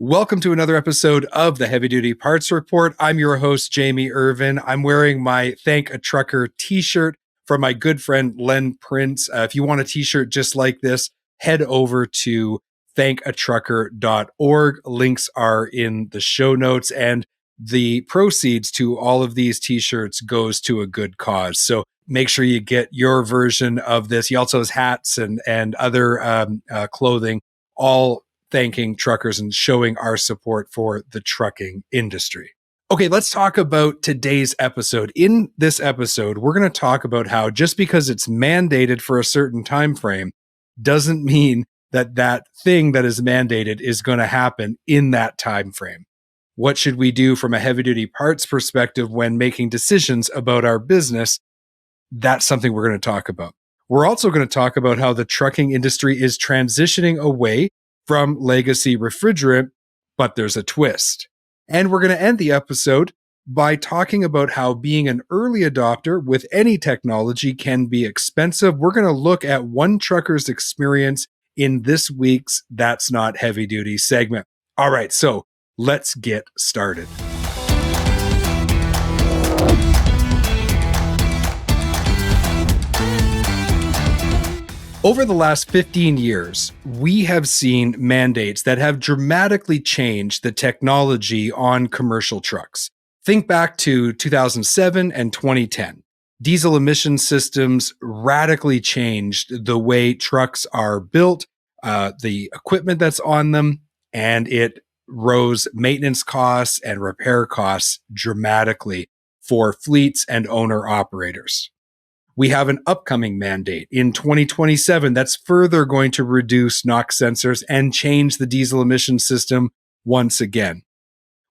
Welcome to another episode of the Heavy Duty Parts Report. I'm your host, Jamie Irvine. I'm wearing my Thank a Trucker t-shirt from my good friend, Len Prince. If you want a t-shirt just like this, head over to thankatrucker.org. Links are in the show notes, and the proceeds to all of these t-shirts goes to a good cause. So make sure you get your version of this. He also has hats and other clothing, all thanking truckers and showing our support for the trucking industry. Okay, let's talk about today's episode. In this episode, we're going to talk about how just because it's mandated for a certain time frame doesn't mean that that thing that is mandated is going to happen in that time frame. What should we do from a heavy-duty parts perspective when making decisions about our business? That's something we're going to talk about. We're also going to talk about how the trucking industry is transitioning away from legacy refrigerant, but there's a twist. And we're going to end the episode by talking about how being an early adopter with any technology can be expensive. We're going to look at one trucker's experience in this week's That's Not Heavy Duty segment. All right, so let's get started. Over the last 15 years, we have seen mandates that have dramatically changed the technology on commercial trucks. Think back to 2007 and 2010. Diesel emission systems radically changed the way trucks are built, the equipment that's on them, and it rose maintenance costs and repair costs dramatically for fleets and owner-operators. We have an upcoming mandate in 2027 that's further going to reduce NOx sensors and change the diesel emission system once again.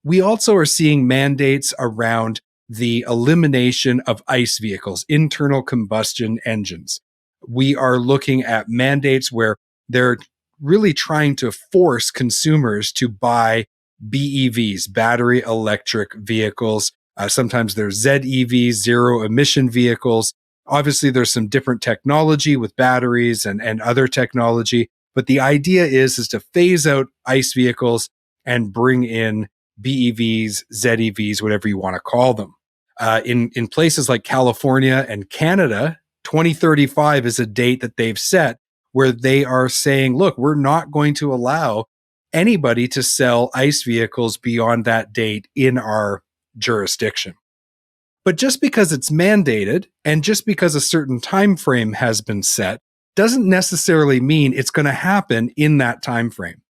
We also are seeing mandates around the elimination of ICE vehicles, internal combustion engines. We are looking at mandates where they're really trying to force consumers to buy BEVs, battery electric vehicles. Sometimes they're ZEVs, zero emission vehicles. Obviously, there's some different technology with batteries and other technology, but the idea is to phase out ICE vehicles and bring in BEVs, ZEVs, whatever you want to call them. In places like California and Canada, 2035 is a date that they've set where they are saying, look, we're not going to allow anybody to sell ICE vehicles beyond that date in our jurisdiction. But just because it's mandated and just because a certain time frame has been set doesn't necessarily mean it's going to happen in that time frame.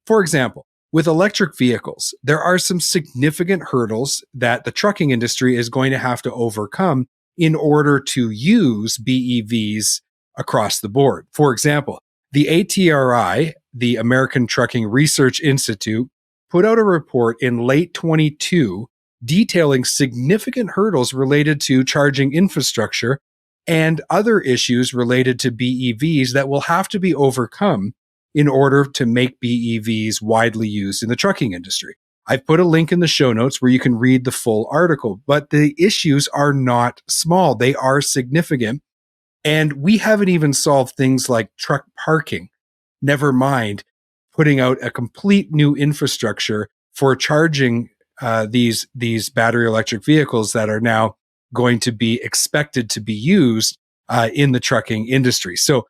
For example, with electric vehicles, there are some significant hurdles that the trucking industry is going to have to overcome in order to use BEVs across the board. For example, the ATRI, the American Trucking Research Institute, put out a report in late 2022 detailing significant hurdles related to charging infrastructure and other issues related to BEVs that will have to be overcome in order to make BEVs widely used in the trucking industry. I've put a link in the show notes where you can read the full article, but the issues are not small. They are significant. And we haven't even solved things like truck parking, never mind putting out a complete new infrastructure for charging these battery electric vehicles that are now going to be expected to be used in the trucking industry. So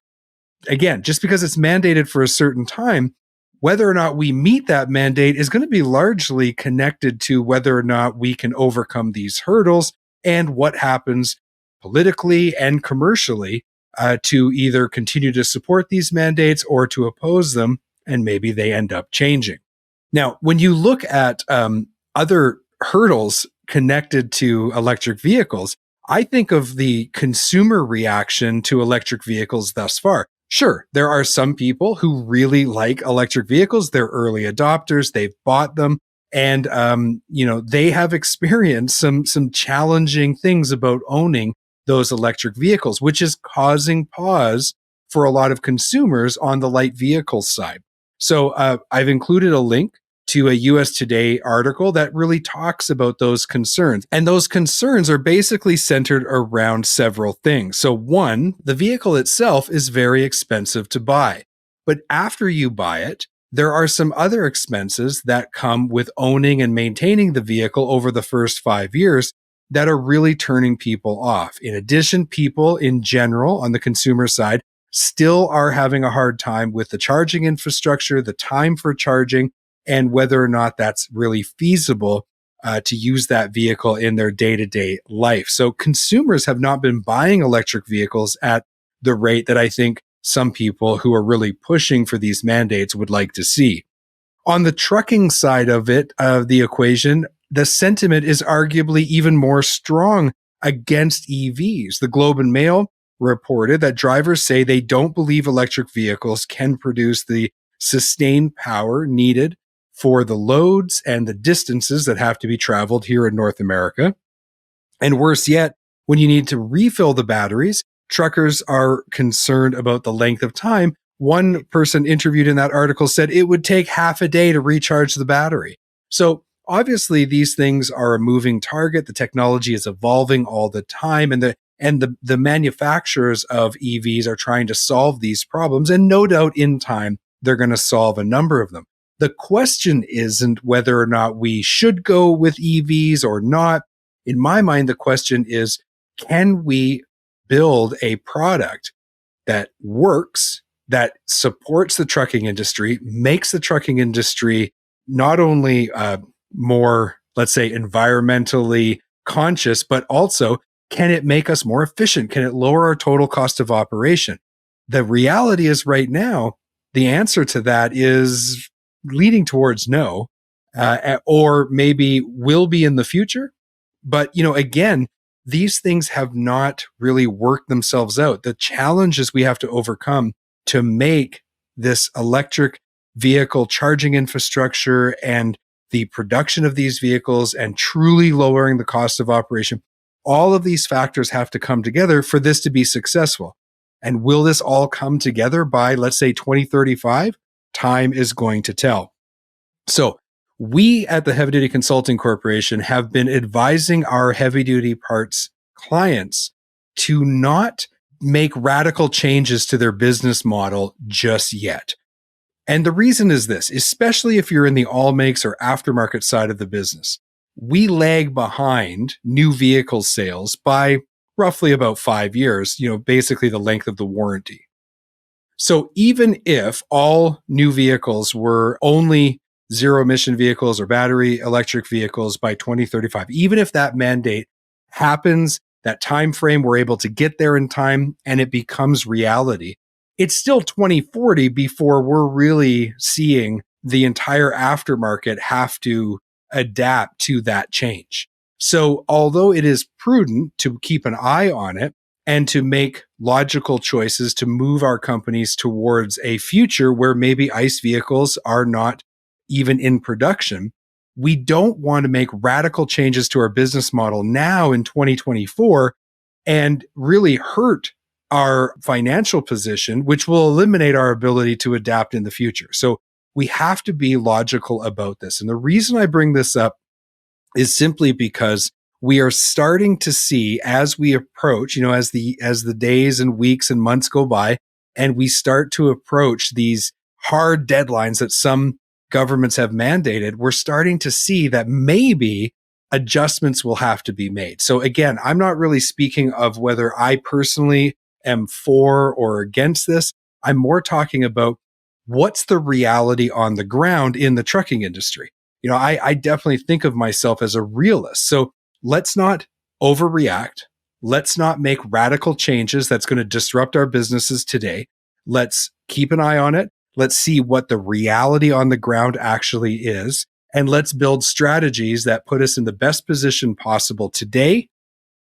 again, just because it's mandated for a certain time, whether or not we meet that mandate is going to be largely connected to whether or not we can overcome these hurdles and what happens politically and commercially to either continue to support these mandates or to oppose them, and maybe they end up changing. Now, when you look at other hurdles connected to electric vehicles, I think of the consumer reaction to electric vehicles thus far. Sure, there are some people who really like electric vehicles. They're early adopters. They've bought them. And, they have experienced some challenging things about owning those electric vehicles, which is causing pause for a lot of consumers on the light vehicle side. So I've included a link to a US Today article that really talks about those concerns. And those concerns are basically centered around several things. So one, the vehicle itself is very expensive to buy. But after you buy it, there are some other expenses that come with owning and maintaining the vehicle over the first 5 years that are really turning people off. In addition, people in general on the consumer side still are having a hard time with the charging infrastructure, the time for charging, and whether or not that's really feasible to use that vehicle in their day-to-day life. So consumers have not been buying electric vehicles at the rate that I think some people who are really pushing for these mandates would like to see. On the trucking side of it, of the equation, the sentiment is arguably even more strong against EVs. The Globe and Mail reported that drivers say they don't believe electric vehicles can produce the sustained power needed for the loads and the distances that have to be traveled here in North America. And worse yet, when you need to refill the batteries, truckers are concerned about the length of time. One person interviewed in that article said it would take half a day to recharge the battery. So obviously these things are a moving target. The technology is evolving all the time, and the manufacturers of EVs are trying to solve these problems. And no doubt in time, they're going to solve a number of them. The question isn't whether or not we should go with EVs or not. In my mind, the question is, can we build a product that works, that supports the trucking industry, makes the trucking industry not only more, let's say, environmentally conscious, but also can it make us more efficient? Can it lower our total cost of operation? The reality is right now, the answer to that is leading towards no, or maybe will be in the future. But, again, these things have not really worked themselves out. The challenges we have to overcome to make this electric vehicle charging infrastructure and the production of these vehicles and truly lowering the cost of operation, all of these factors have to come together for this to be successful. And will this all come together by, let's say, 2035? Time is going to tell. So we at the Heavy Duty Consulting Corporation have been advising our heavy duty parts clients to not make radical changes to their business model just yet. And the reason is this, especially if you're in the all makes or aftermarket side of the business, we lag behind new vehicle sales by roughly about 5 years, basically the length of the warranty. So even if all new vehicles were only zero emission vehicles or battery electric vehicles by 2035, even if that mandate happens, that time frame, we're able to get there in time and it becomes reality, it's still 2040 before we're really seeing the entire aftermarket have to adapt to that change. So although it is prudent to keep an eye on it and to make logical choices to move our companies towards a future where maybe ICE vehicles are not even in production, we don't want to make radical changes to our business model now in 2024 and really hurt our financial position, which will eliminate our ability to adapt in the future. So we have to be logical about this. And the reason I bring this up is simply because we are starting to see, as we approach, as the days and weeks and months go by, and we start to approach these hard deadlines that some governments have mandated, we're starting to see that maybe adjustments will have to be made. So again, I'm not really speaking of whether I personally am for or against this. I'm more talking about what's the reality on the ground in the trucking industry. I definitely think of myself as a realist. So let's not overreact. Let's not make radical changes that's going to disrupt our businesses today. Let's keep an eye on it. Let's see what the reality on the ground actually is. And let's build strategies that put us in the best position possible today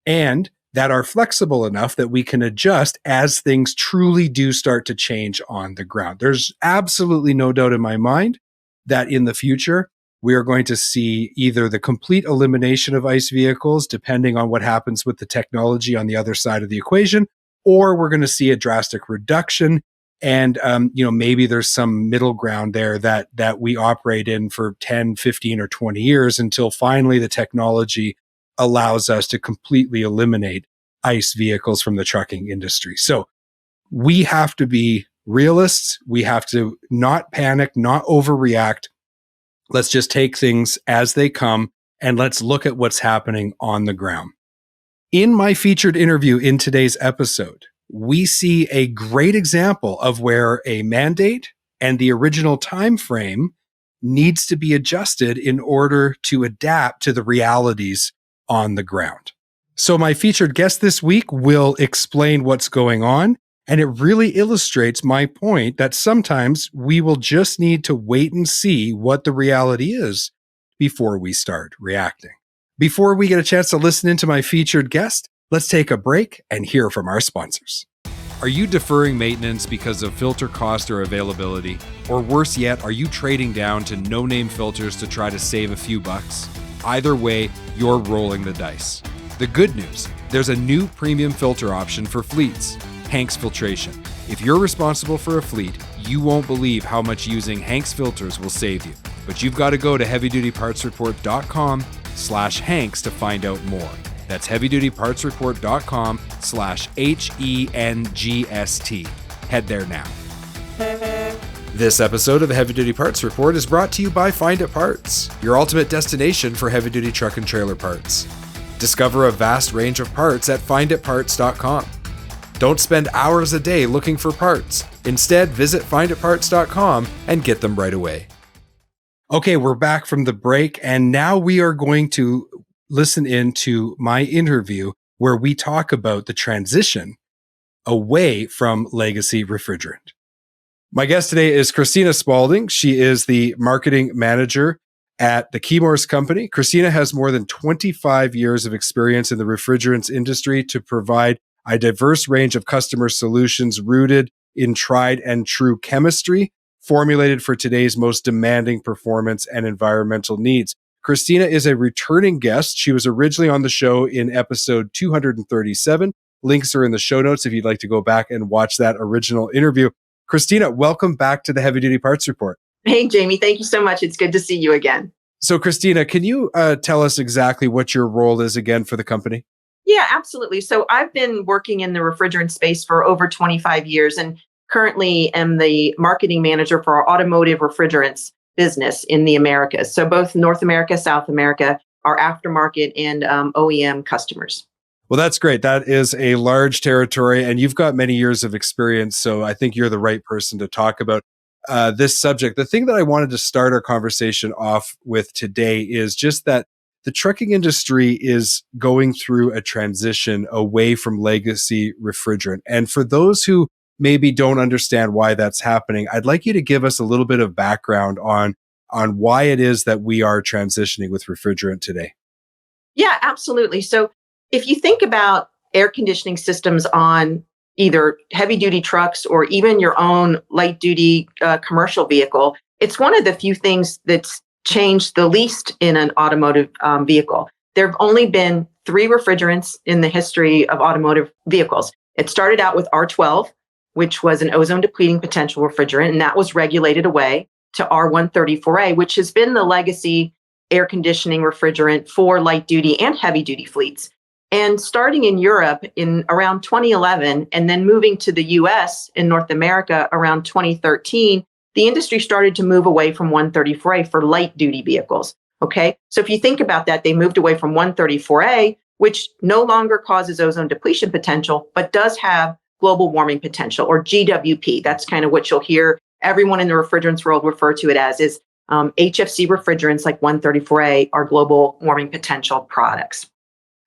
and that are flexible enough that we can adjust as things truly do start to change on the ground. There's absolutely no doubt in my mind that in the future, we are going to see either the complete elimination of ICE vehicles, depending on what happens with the technology on the other side of the equation, or we're going to see a drastic reduction. And, maybe there's some middle ground there that we operate in for 10, 15, or 20 years until finally the technology allows us to completely eliminate ICE vehicles from the trucking industry. So we have to be Realists, we have to not panic, not overreact. Let's just take things as they come and let's look at what's happening on the ground. In my featured interview in today's episode, we see a great example of where a mandate and the original time frame needs to be adjusted in order to adapt to the realities on the ground. So my featured guest this week will explain what's going on, and it really illustrates my point that sometimes we will just need to wait and see what the reality is before we start reacting. Before we get a chance to listen into my featured guest, let's take a break and hear from our sponsors. Are you deferring maintenance because of filter cost or availability? Or worse yet, are you trading down to no-name filters to try to save a few bucks? Either way, you're rolling the dice. The good news, there's a new premium filter option for fleets, Hanks Filtration. If you're responsible for a fleet, you won't believe how much using Hanks filters will save you. But you've got to go to heavydutypartsreport.com/Hanks to find out more. That's heavydutypartsreport.com/HENGST. Head there now. This episode of the Heavy Duty Parts Report is brought to you by Find It Parts, your ultimate destination for heavy-duty truck and trailer parts. Discover a vast range of parts at finditparts.com. Don't spend hours a day looking for parts. Instead, visit finditparts.com and get them right away. Okay, we're back from the break, and now we are going to listen into my interview where we talk about the transition away from legacy refrigerant. My guest today is Christina Spalding. She is the marketing manager at the Chemours company. Christina has more than 25 years of experience in the refrigerants industry to provide a diverse range of customer solutions rooted in tried and true chemistry, formulated for today's most demanding performance and environmental needs. Christina is a returning guest. She was originally on the show in episode 237. Links are in the show notes if you'd like to go back and watch that original interview. Christina, welcome back to the Heavy Duty Parts Report. Hey, Jamie, thank you so much. It's good to see you again. So, Christina, can you tell us exactly what your role is again for the company? Yeah, absolutely. So I've been working in the refrigerant space for over 25 years and currently am the marketing manager for our automotive refrigerants business in the Americas. So both North America, South America, our aftermarket and OEM customers. Well, that's great. That is a large territory, and you've got many years of experience. So I think you're the right person to talk about this subject. The thing that I wanted to start our conversation off with today is just that the trucking industry is going through a transition away from legacy refrigerant. And for those who maybe don't understand why that's happening, I'd like you to give us a little bit of background on why it is that we are transitioning with refrigerant today. Yeah, absolutely. So if you think about air conditioning systems on either heavy duty trucks or even your own light duty commercial vehicle, it's one of the few things that's changed the least in an automotive vehicle. There have only been 3 refrigerants in the history of automotive vehicles. It started out with R12, which was an ozone depleting potential refrigerant, and that was regulated away to R134A, which has been the legacy air conditioning refrigerant for light duty and heavy duty fleets. And starting in Europe in around 2011, and then moving to the US in North America around 2013, the industry started to move away from 134A for light duty vehicles. Okay. So if you think about that, they moved away from 134A, which no longer causes ozone depletion potential, but does have global warming potential, or GWP. That's kind of what you'll hear everyone in the refrigerants world refer to it as, is HFC refrigerants like 134A are global warming potential products.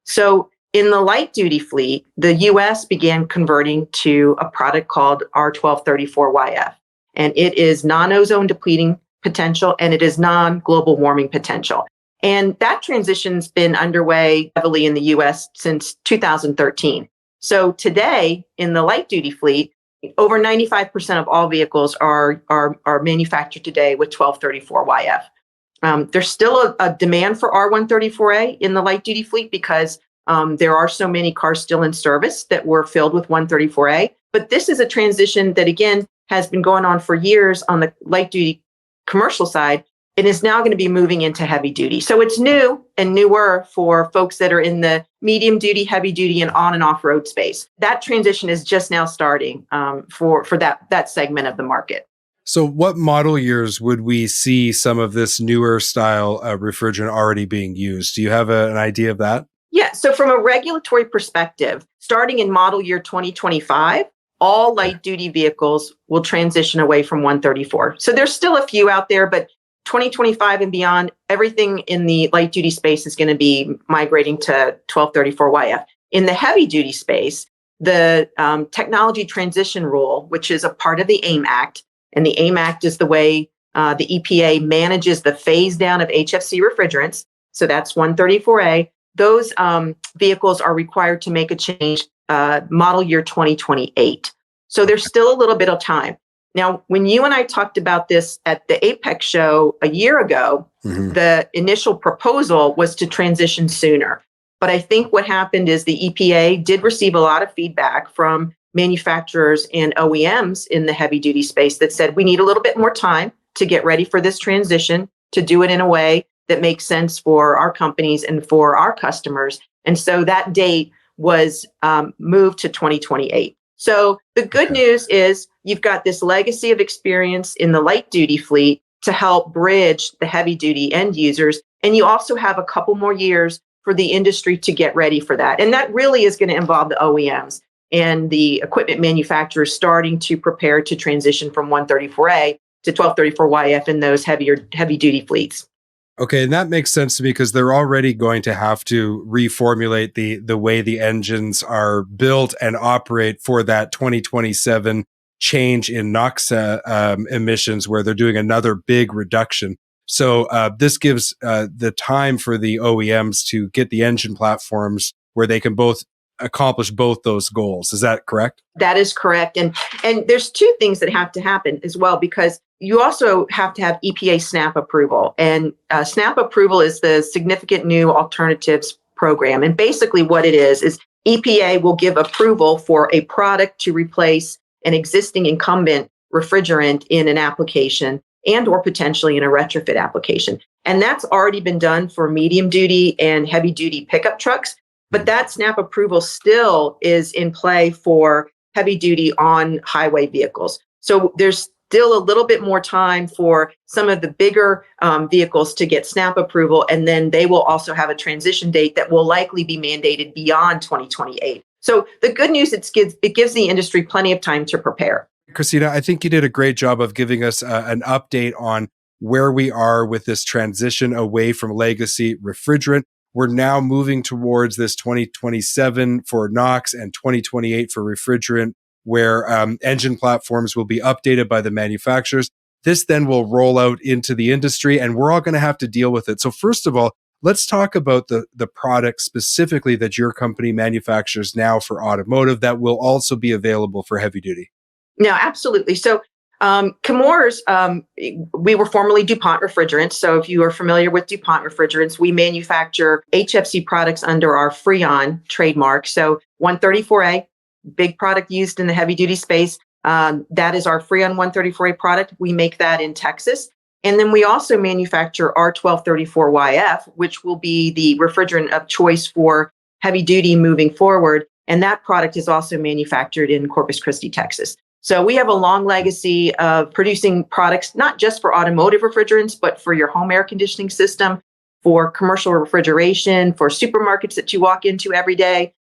So in the light duty fleet, the US began converting to a product called R1234YF. And it is non-ozone depleting potential, and it is non-global warming potential. And that transition's been underway heavily in the US since 2013. So today, in the light duty fleet, over 95% of all vehicles are manufactured today with 1234YF. There's still a demand for R134A in the light duty fleet because there are so many cars still in service that were filled with 134A. But this is a transition that, again, has been going on for years on the light duty commercial side. It is now going to be moving into heavy duty. So it's new and newer for folks that are in the medium duty, heavy duty, and on and off road space. That transition is just now starting for that segment of the market. So what model years would we see some of this newer style refrigerant already being used? Do you have an idea of that? Yeah. So from a regulatory perspective, starting in model year 2025, all light duty vehicles will transition away from 134. So there's still a few out there, but 2025 and beyond, everything in the light duty space is going to be migrating to 1234YF. In the heavy duty space, the technology transition rule, which is a part of the AIM Act, and the AIM Act is the way the EPA manages the phase down of HFC refrigerants. So that's 134A. Those vehicles are required to make a change model year 2028. So there's still a little bit of time. Now, when you and I talked about this at the APEX show a year ago, the initial proposal was to transition sooner. But I think what happened is the EPA did receive a lot of feedback from manufacturers and OEMs in the heavy duty space that said, we need a little bit more time to get ready for this transition, to do it in a way that makes sense for our companies and for our customers. And so that date was moved to 2028. So the good news is you've got this legacy of experience in the light duty fleet to help bridge the heavy duty end users. And you also have a couple more years for the industry to get ready for that. And that really is going to involve the OEMs and the equipment manufacturers starting to prepare to transition from 134A to 1234YF in those heavy duty fleets. Okay, and that makes sense to me because they're already going to have to reformulate the way the engines are built and operate for that 2027 change in NOx emissions, where they're doing another big reduction. So this gives the time for the OEMs to get the engine platforms where they can both accomplish both those goals. Is that correct? That is correct. And there's two things that have to happen as well, because you also have to have EPA SNAP approval. And SNAP approval is the Significant New Alternatives Program. And basically what it is EPA will give approval for a product to replace an existing incumbent refrigerant in an application and or potentially in a retrofit application. And that's already been done for medium duty and heavy duty pickup trucks. But that SNAP approval still is in play for heavy duty on highway vehicles. So there's still a little bit more time for some of the bigger vehicles to get SNAP approval. And then they will also have a transition date that will likely be mandated beyond 2028. So the good news, it gives the industry plenty of time to prepare. Christina, I think you did a great job of giving us an update on where we are with this transition away from legacy refrigerant. We're now moving towards this 2027 for NOx and 2028 for refrigerant, where engine platforms will be updated by the manufacturers. This then will roll out into the industry, and we're all going to have to deal with it. So first of all, let's talk about the product specifically that your company manufactures now for automotive that will also be available for heavy duty. No, absolutely. So Chemours, we were formerly DuPont Refrigerants. So if you are familiar with DuPont Refrigerants, we manufacture HFC products under our Freon trademark. So 134A, big product used in the heavy duty space. That is our Freon 134A product. We make that in Texas. And then we also manufacture our 1234YF, which will be the refrigerant of choice for heavy duty moving forward. And that product is also manufactured in Corpus Christi, Texas. So we have a long legacy of producing products, not just for automotive refrigerants, but for your home air conditioning system, for commercial refrigeration, for supermarkets that you walk into every day.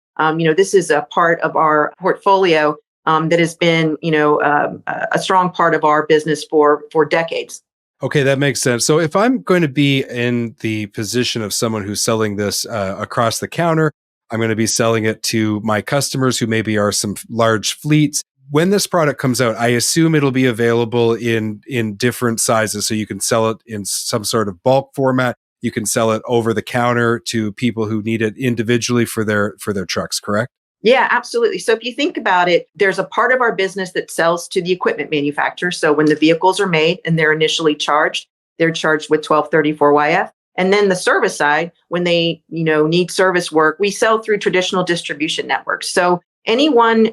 This is a part of our portfolio that has been, a strong part of our business for decades. Okay, that makes sense. So if I'm going to be in the position of someone who's selling this across the counter, I'm going to be selling it to my customers who maybe are some large fleets. When this product comes out, I assume it'll be available in different sizes. So you can sell it in some sort of bulk format. You can sell it over the counter to people who need it individually for their trucks, correct? Yeah, absolutely. So if you think about it, there's a part of our business that sells to the equipment manufacturer. So when the vehicles are made and they're initially charged, they're charged with 1234YF. And then the service side, when they, need service work, we sell through traditional distribution networks. So anyone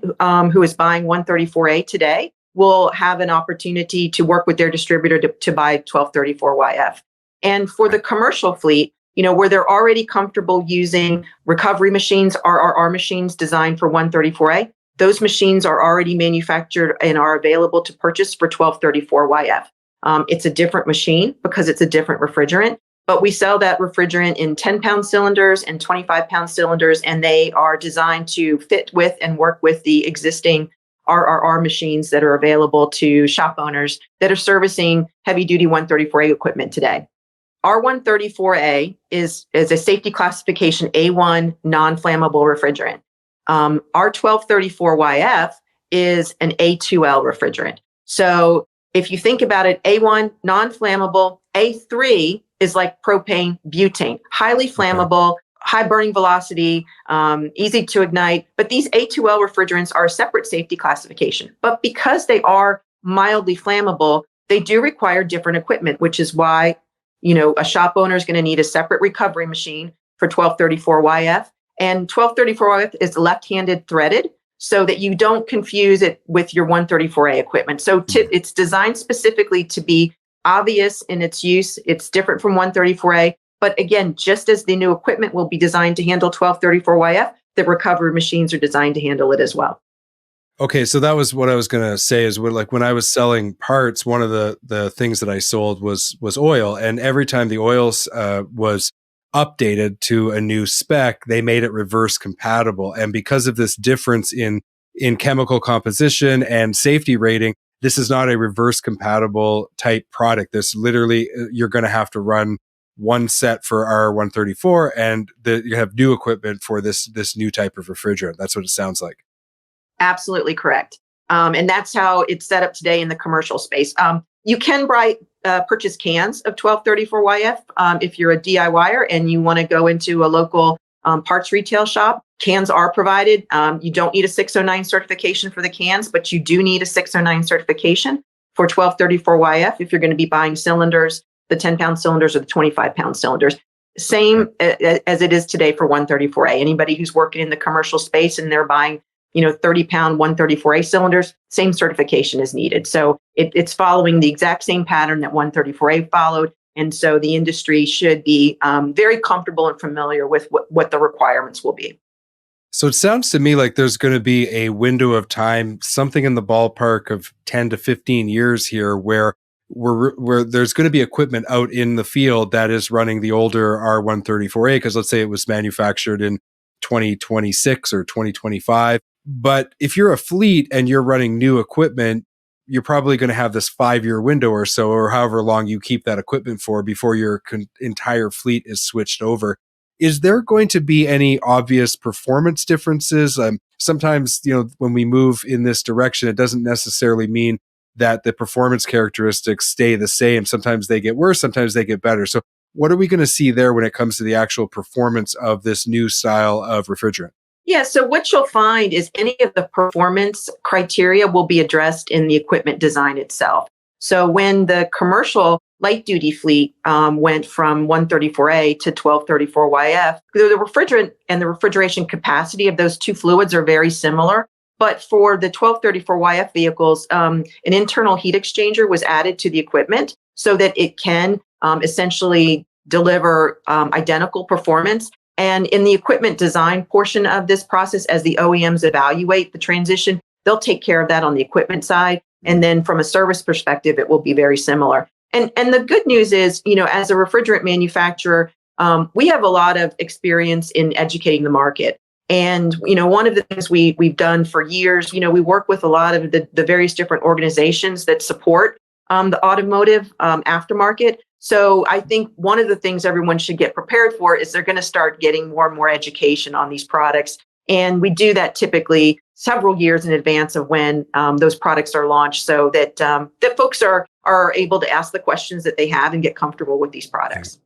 who is buying 134A today will have an opportunity to work with their distributor to buy 1234YF. And for the commercial fleet, where they're already comfortable using recovery machines, RRR machines designed for 134A, those machines are already manufactured and are available to purchase for 1234YF. It's a different machine because it's a different refrigerant, but we sell that refrigerant in 10-pound cylinders and 25-pound cylinders, and they are designed to fit with and work with the existing RRR machines that are available to shop owners that are servicing heavy-duty 134A equipment today. Our 134A is a safety classification A1 non-flammable refrigerant. Our 1234YF is an A2L refrigerant. So if you think about it, A1 non-flammable, A3 is like propane butane, highly flammable, high burning velocity, easy to ignite. But these A2L refrigerants are a separate safety classification. But because they are mildly flammable, they do require different equipment, which is why a shop owner is going to need a separate recovery machine for 1234YF. And 1234YF is left-handed threaded so that you don't confuse it with your 134A equipment. So it's designed specifically to be obvious in its use. It's different from 134A. But again, just as the new equipment will be designed to handle 1234YF, the recovery machines are designed to handle it as well. Okay, so that was what I was going to say is when I was selling parts, one of the things that I sold was oil. And every time the oil was updated to a new spec, they made it reverse compatible. And because of this difference in chemical composition and safety rating, this is not a reverse compatible type product. This literally, you're going to have to run one set for R134 and you have new equipment for this new type of refrigerant. That's what it sounds like. Absolutely correct. And that's how it's set up today in the commercial space. You can purchase cans of 1234YF if you're a DIYer and you want to go into a local parts retail shop. Cans are provided. You don't need a 609 certification for the cans, but you do need a 609 certification for 1234YF if you're going to be buying cylinders, the 10-pound cylinders or the 25-pound cylinders. Same as it is today for 134A. Anybody who's working in the commercial space and they're buying 30-pound 134A cylinders, same certification is needed. So it's following the exact same pattern that 134A followed. And so the industry should be very comfortable and familiar with what the requirements will be. So it sounds to me like there's going to be a window of time, something in the ballpark of 10 to 15 years here, where there's going to be equipment out in the field that is running the older R134A, because let's say it was manufactured in 2026 or 2025. But if you're a fleet and you're running new equipment, you're probably going to have this 5-year window or so, or however long you keep that equipment for before your entire fleet is switched over. Is there going to be any obvious performance differences? Sometimes, when we move in this direction, it doesn't necessarily mean that the performance characteristics stay the same. Sometimes they get worse, sometimes they get better. So what are we going to see there when it comes to the actual performance of this new style of refrigerant? Yeah, so what you'll find is any of the performance criteria will be addressed in the equipment design itself. So when the commercial light duty fleet went from 134A to 1234YF, the refrigerant and the refrigeration capacity of those two fluids are very similar. But for the 1234YF vehicles, an internal heat exchanger was added to the equipment so that it can essentially deliver identical performance. And in the equipment design portion of this process, as the OEMs evaluate the transition, they'll take care of that on the equipment side. And then from a service perspective, it will be very similar. And the good news is, as a refrigerant manufacturer, we have a lot of experience in educating the market. And, one of the things we've done for years, we work with a lot of the various different organizations that support the automotive aftermarket. So I think one of the things everyone should get prepared for is they're going to start getting more and more education on these products. And we do that typically several years in advance of when those products are launched so that that folks are able to ask the questions that they have and get comfortable with these products.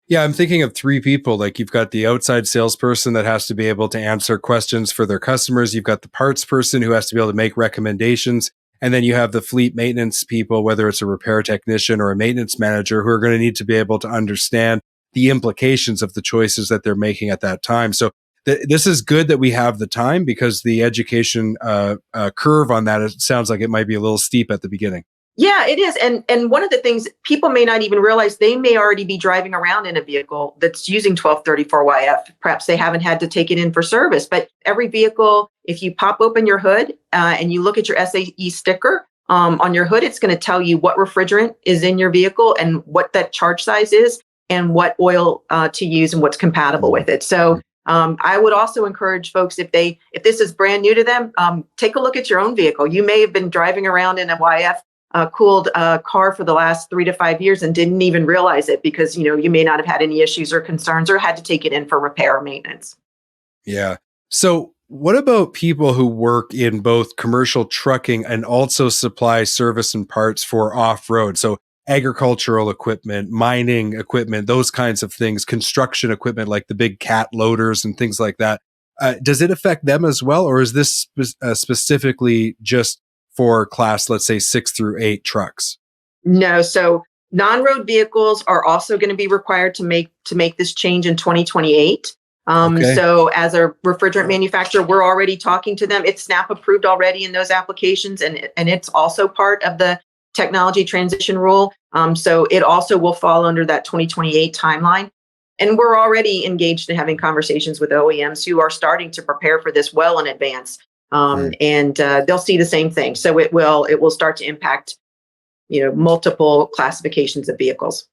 Yeah, I'm thinking of 3 people. Like you've got the outside salesperson that has to be able to answer questions for their customers. You've got the parts person who has to be able to make recommendations. And then you have the fleet maintenance people, whether it's a repair technician or a maintenance manager, who are going to need to be able to understand the implications of the choices that they're making at that time. So this is good that we have the time, because the education curve on that, it sounds like it might be a little steep at the beginning. Yeah, it is. And one of the things people may not even realize, they may already be driving around in a vehicle that's using 1234YF. Perhaps they haven't had to take it in for service, but every vehicle, if you pop open your hood and you look at your SAE sticker on your hood, it's going to tell you what refrigerant is in your vehicle and what that charge size is and what oil to use and what's compatible with it. So I would also encourage folks, if this is brand new to them, take a look at your own vehicle. You may have been driving around in a YF cooled car for the last 3 to 5 years and didn't even realize it because, you may not have had any issues or concerns or had to take it in for repair or maintenance. Yeah. So what about people who work in both commercial trucking and also supply service and parts for off-road? So agricultural equipment, mining equipment, those kinds of things, construction equipment like the big cat loaders and things like that. Does it affect them as well? Or is this specifically just for class, let's say 6 through 8 trucks? No. So non-road vehicles are also going to be required to make this change in 2028. Okay. So as a refrigerant manufacturer, we're already talking to them. It's SNAP approved already in those applications, and it's also part of the technology transition rule. So it also will fall under that 2028 timeline. And we're already engaged in having conversations with OEMs who are starting to prepare for this well in advance. And they'll see the same thing. So it will start to impact, multiple classifications of vehicles.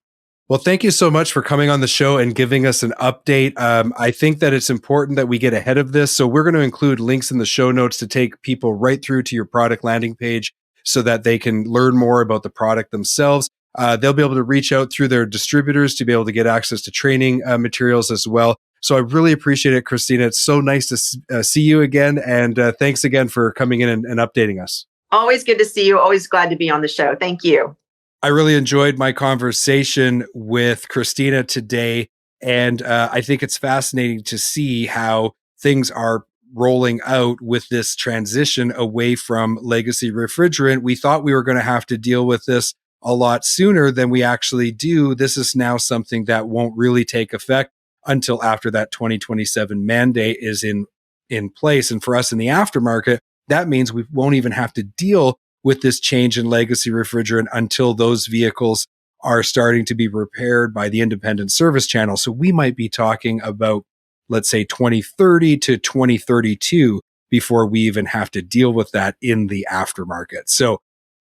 Well, thank you so much for coming on the show and giving us an update. I think that it's important that we get ahead of this. So we're going to include links in the show notes to take people right through to your product landing page so that they can learn more about the product themselves. They'll be able to reach out through their distributors to be able to get access to training materials as well. So I really appreciate it, Christina. It's so nice to see you again. And thanks again for coming in and updating us. Always good to see you. Always glad to be on the show. Thank you. I really enjoyed my conversation with Christina today. And I think it's fascinating to see how things are rolling out with this transition away from legacy refrigerant. We thought we were going to have to deal with this a lot sooner than we actually do. This is now something that won't really take effect until after that 2027 mandate is in place. And for us in the aftermarket, that means we won't even have to deal with this change in legacy refrigerant until those vehicles are starting to be repaired by the independent service channel. So we might be talking about, let's say, 2030 to 2032 before we even have to deal with that in the aftermarket. So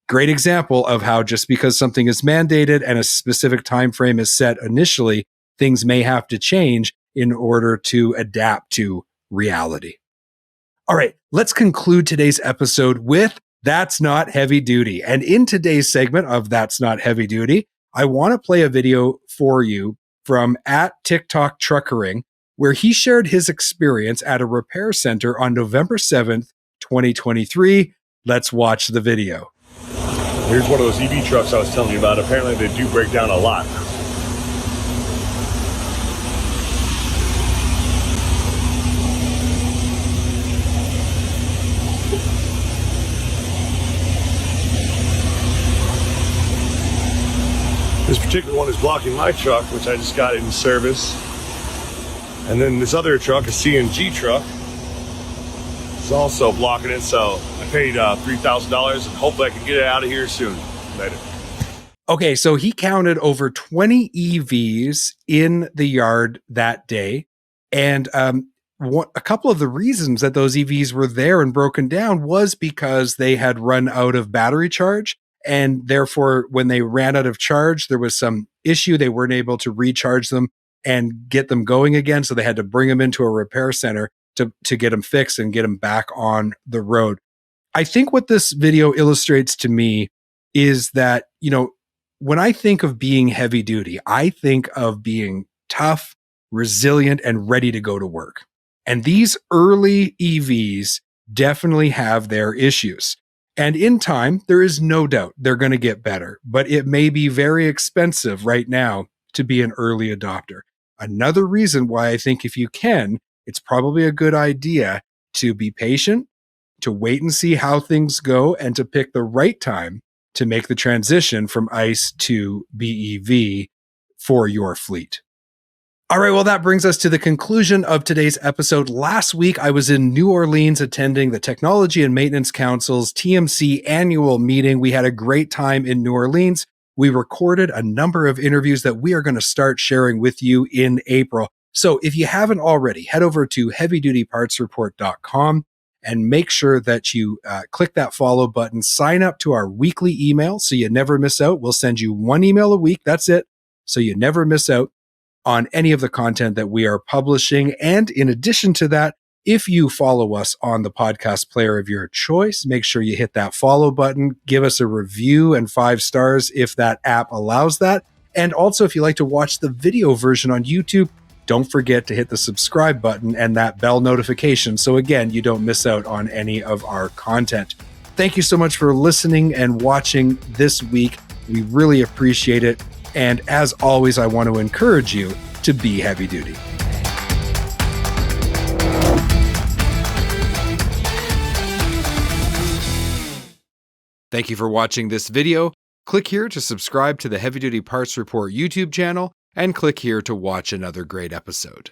great example of how just because something is mandated and a specific time frame is set initially, things may have to change in order to adapt to reality. All right, let's conclude today's episode with That's Not Heavy Duty. And in today's segment of That's Not Heavy Duty, I want to play a video for you from @TikTok Truckering, where he shared his experience at a repair center on November 7th, 2023. Let's watch the video. Here's one of those EV trucks I was telling you about. Apparently they do break down a lot. This particular one is blocking my truck, which I just got in service. And then this other truck, a CNG truck, is also blocking it. So I paid $3,000 and hopefully I can get it out of here soon. Later. Okay, so he counted over 20 EVs in the yard that day. And a couple of the reasons that those EVs were there and broken down was because they had run out of battery charge. And therefore, when they ran out of charge, there was some issue. They weren't able to recharge them and get them going again. So they had to bring them into a repair center to get them fixed and get them back on the road. I think what this video illustrates to me is that, when I think of being heavy duty, I think of being tough, resilient, and ready to go to work. And these early EVs definitely have their issues. And in time, there is no doubt they're going to get better, but it may be very expensive right now to be an early adopter. Another reason why I think if you can, it's probably a good idea to be patient, to wait and see how things go, and to pick the right time to make the transition from ICE to BEV for your fleet. All right, well, that brings us to the conclusion of today's episode. Last week, I was in New Orleans attending the Technology and Maintenance Council's TMC annual meeting. We had a great time in New Orleans. We recorded a number of interviews that we are going to start sharing with you in April. So if you haven't already, head over to heavydutypartsreport.com and make sure that you click that follow button, sign up to our weekly email so you never miss out. We'll send you one email a week. That's it. So you never miss out on any of the content that we are publishing. And in addition to that, if you follow us on the podcast player of your choice, make sure you hit that follow button, give us a review and 5 stars if that app allows that. And also, if you like to watch the video version on YouTube, don't forget to hit the subscribe button and that bell notification. So again, you don't miss out on any of our content. Thank you so much for listening and watching this week. We really appreciate it. And as always, I want to encourage you to be heavy duty. Thank you for watching this video. Click here to subscribe to the Heavy Duty Parts Report YouTube channel and click here to watch another great episode.